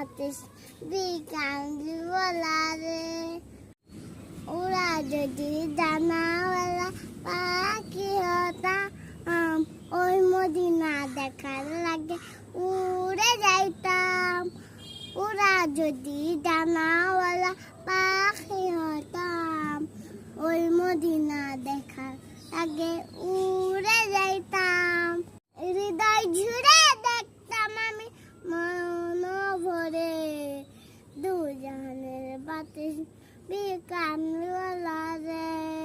বাতিস বিকান বলা রে ওরা যদি জানাওয়ালা পাখি হতাম ওই মদিনা দেখার লাগে উড়ে যাইতাম ওরা যদি জানাওয়ালা পাখি হতাম ওই মদিনা দেখার লাগে উড়ে যাইতাম হৃদয় জুড়ে দেখতাম আমি মন ভরে দু জাহানের বাতিস বিকান